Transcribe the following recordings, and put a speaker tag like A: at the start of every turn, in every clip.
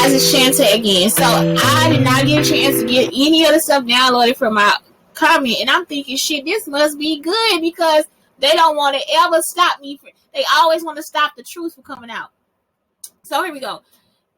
A: guys, it's Shante again. So I did not get a chance to get any of the stuff downloaded from my comment, and I'm thinking, shit, this must be good because they don't want to ever stop me. They always want to stop the truth from coming out. So here we go.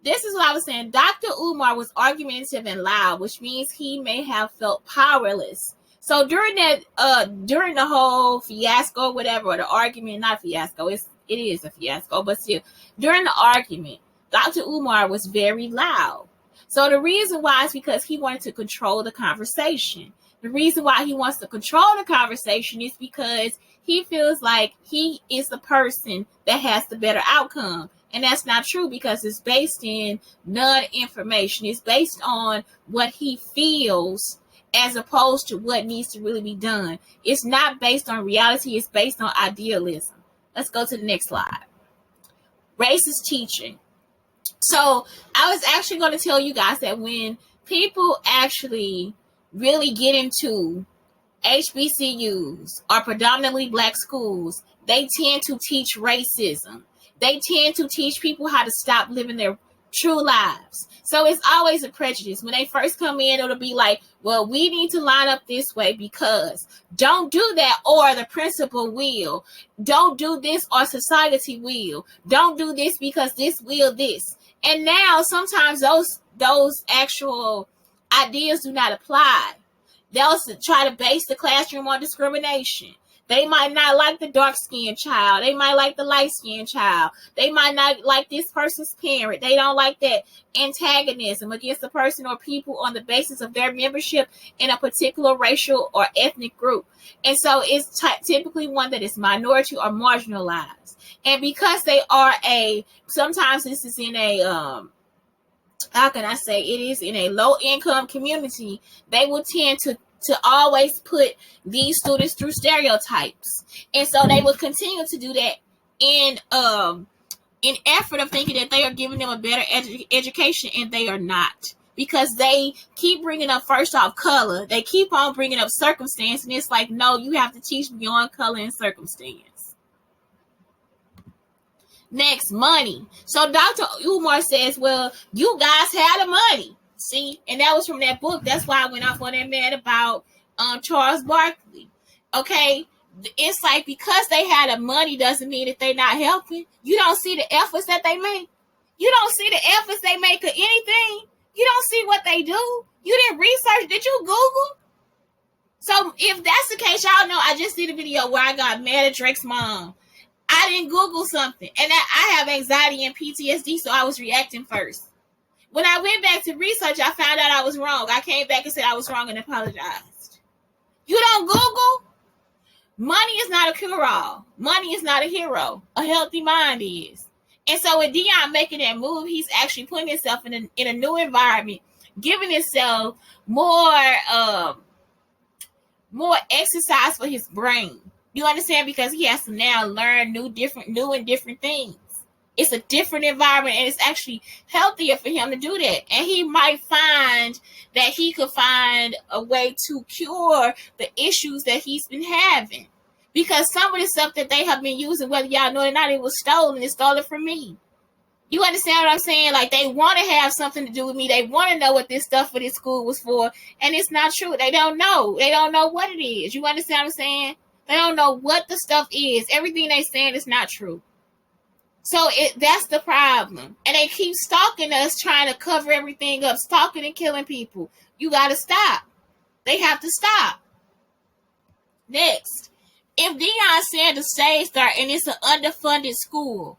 A: This is what I was saying. Dr. Umar was argumentative and loud, which means he may have felt powerless. So during the whole fiasco, whatever, or the argument, not fiasco, it is a fiasco, but still, during the argument, Dr. Umar was very loud. So the reason why is because he wanted to control the conversation. The reason why he wants to control the conversation is because he feels like he is the person that has the better outcome. And that's not true because it's based in non-information. It's based on what he feels as opposed to what needs to really be done. It's not based on reality. It's based on idealism. Let's go to the next slide. Racist teaching. So I was actually going to tell you guys that when people actually really get into HBCUs or predominantly black schools, they tend to teach racism. They tend to teach people how to stop living their true lives. So it's always a prejudice. When they first come in, it'll be like, well, we need to line up this way because don't do that or the principal will. Don't do this or society will. Don't do this because this will this. And now sometimes those actual ideas do not apply. They'll try to base the classroom on discrimination. They might not like the dark-skinned child. They might like the light-skinned child. They might not like this person's parent. They don't like that antagonism against the person or people on the basis of their membership in a particular racial or ethnic group. And so it's typically one that is minority or marginalized. And because they are sometimes this is in a, how can I say, it is in a low-income community, they will tend to always put these students through stereotypes. And so they will continue to do that in effort of thinking that they are giving them a better education, and they are not. Because they keep bringing up, first off, color. They keep on bringing up circumstance, and it's like, no, you have to teach beyond color and circumstance. Next, money. So Dr. Umar says, well, you guys had the money. See, and that was from that book. That's why I went off on that man about Charles Barkley. Okay, it's like because they had the money doesn't mean that they're not helping. You don't see the efforts that they make. You don't see the efforts they make of anything. You don't see what they do. You didn't research. Did you Google? So if that's the case, y'all know I just did a video where I got mad at Drake's mom. I didn't Google something, and I have anxiety and PTSD, so I was reacting first. When I went back to research, I found out I was wrong. I came back and said I was wrong and apologized. You don't Google? Money is not a cure-all. Money is not a hero. A healthy mind is. And so with Deion making that move, he's actually putting himself in a new environment, giving himself more exercise for his brain. You understand? Because he has to now learn new and different things. It's a different environment, and it's actually healthier for him to do that. And he might find that he could find a way to cure the issues that he's been having. Because some of the stuff that they have been using, whether y'all know it or not, it was stolen. It's stolen from me. You understand what I'm saying? Like, they want to have something to do with me. They want to know what this stuff for this school was for. And it's not true. They don't know. They don't know what it is. You understand what I'm saying? They don't know what the stuff is. Everything they saying is not true. So that's the problem. And they keep stalking us, trying to cover everything up, stalking and killing people. You got to stop. They have to stop. Next, if Deion Sanders stays there and it's an underfunded school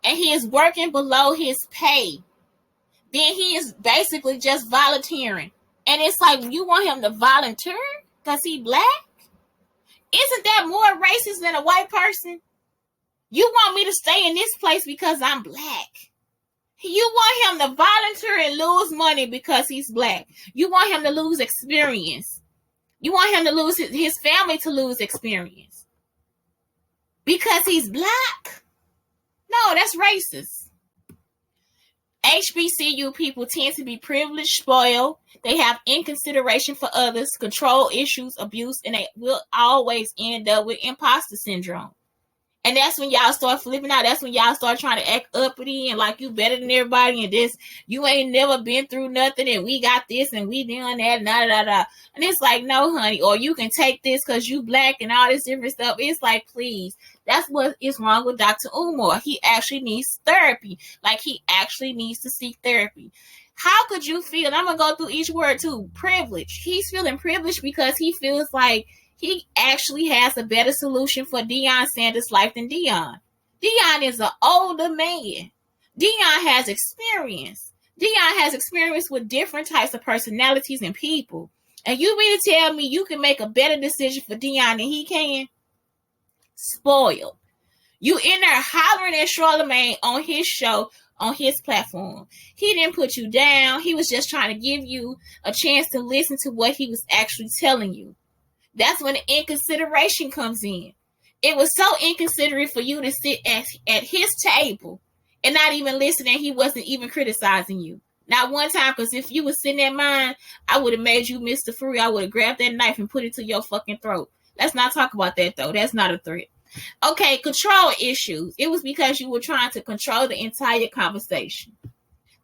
A: and he is working below his pay, then he is basically just volunteering. And it's like, you want him to volunteer because he black? Isn't that more racist than a white person? You want me to stay in this place because I'm black. You want him to volunteer and lose money because he's black. You want him to lose experience. You want him to lose his family to lose experience because he's black. No, that's racist. HBCU people tend to be privileged, spoiled. They have inconsideration for others, control issues, abuse, and they will always end up with imposter syndrome. And that's when y'all start flipping out. That's when y'all start trying to act uppity and like you better than everybody and this, you ain't never been through nothing and we got this and we doing that, da. And it's like, no, honey, or you can take this because you black and all this different stuff. It's like, please. That's what is wrong with Dr. Umar. He actually needs therapy. Like, he actually needs to seek therapy. How could you feel? And I'm going to go through each word too. Privilege. He's feeling privileged because he feels like he actually has a better solution for Deion Sanders' life than Deion. Deion is an older man. Deion has experience. Deion has experience with different types of personalities and people. And you mean to tell me you can make a better decision for Deion than he can? Spoiled. You in there hollering at Charlamagne on his show, on his platform. He didn't put you down. He was just trying to give you a chance to listen to what he was actually telling you. That's when the inconsideration comes in. It was so inconsiderate for you to sit at his table and not even listen, and he wasn't even criticizing you. Not one time, because if you was sitting at mine, I would have made you Mr. Fury. I would have grabbed that knife and put it to your fucking throat. Let's not talk about that, though. That's not a threat. Okay, control issues. It was because you were trying to control the entire conversation.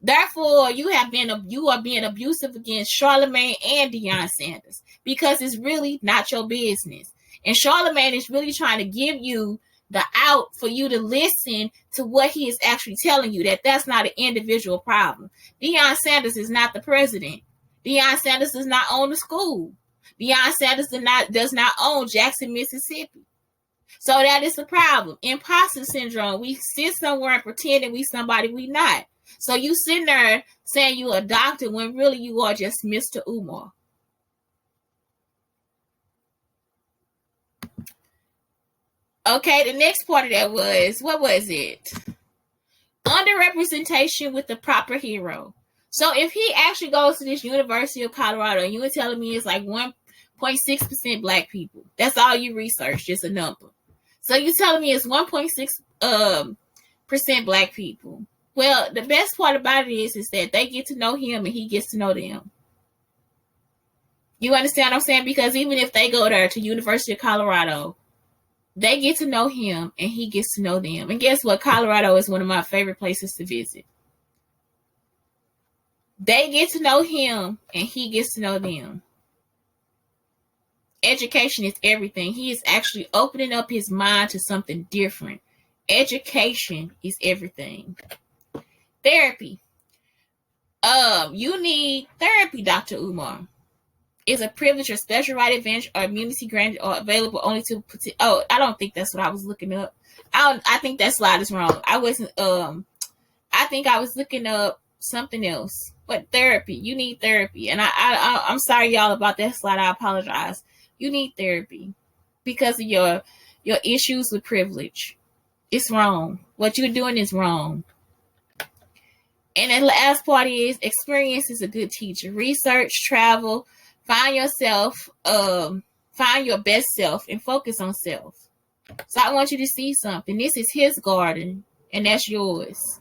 A: Therefore, you are being abusive against Charlamagne and Deion Sanders because it's really not your business. And Charlamagne is really trying to give you the out for you to listen to what he is actually telling you, that's not an individual problem. Deion Sanders is not the president. Deion Sanders does not own the school. Deion Sanders does not own Jackson, Mississippi. So that is the problem. Imposter syndrome. We sit somewhere and pretending we somebody we not. So you sitting there saying you a doctor when really you are just Mr. Umar. Okay, the next part of that was, what was it? Underrepresentation with the proper hero. So if he actually goes to this University of Colorado and you were telling me it's like 1.6% black people. That's all you research, just a number. So you telling me it's 1.6% black people. Well, the best part about it is that they get to know him and he gets to know them. You understand what I'm saying? Because even if they go there to University of Colorado, they get to know him and he gets to know them. And guess what? Colorado is one of my favorite places to visit. They get to know him and he gets to know them. Education is everything. He is actually opening up his mind to something different. Education is everything. Therapy. You need therapy, Dr. Umar. Is a privilege or special right advantage or immunity granted or available only to I don't think that's what I was looking up. I think that slide is wrong. I think I was looking up something else. But therapy, you need therapy. And I'm sorry y'all about that slide. I apologize. You need therapy because of your issues with privilege. It's wrong. What you're doing is wrong. And the last part is experience is a good teacher. Research, travel, find yourself, find your best self and focus on self. So I want you to see something. This is his garden and that's yours.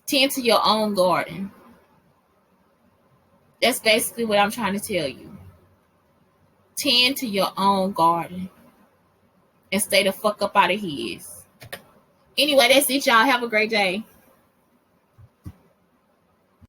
A: Tend to your own garden. That's basically what I'm trying to tell you. Tend to your own garden and stay the fuck up out of his. Anyway, that's it, y'all. Have a great day.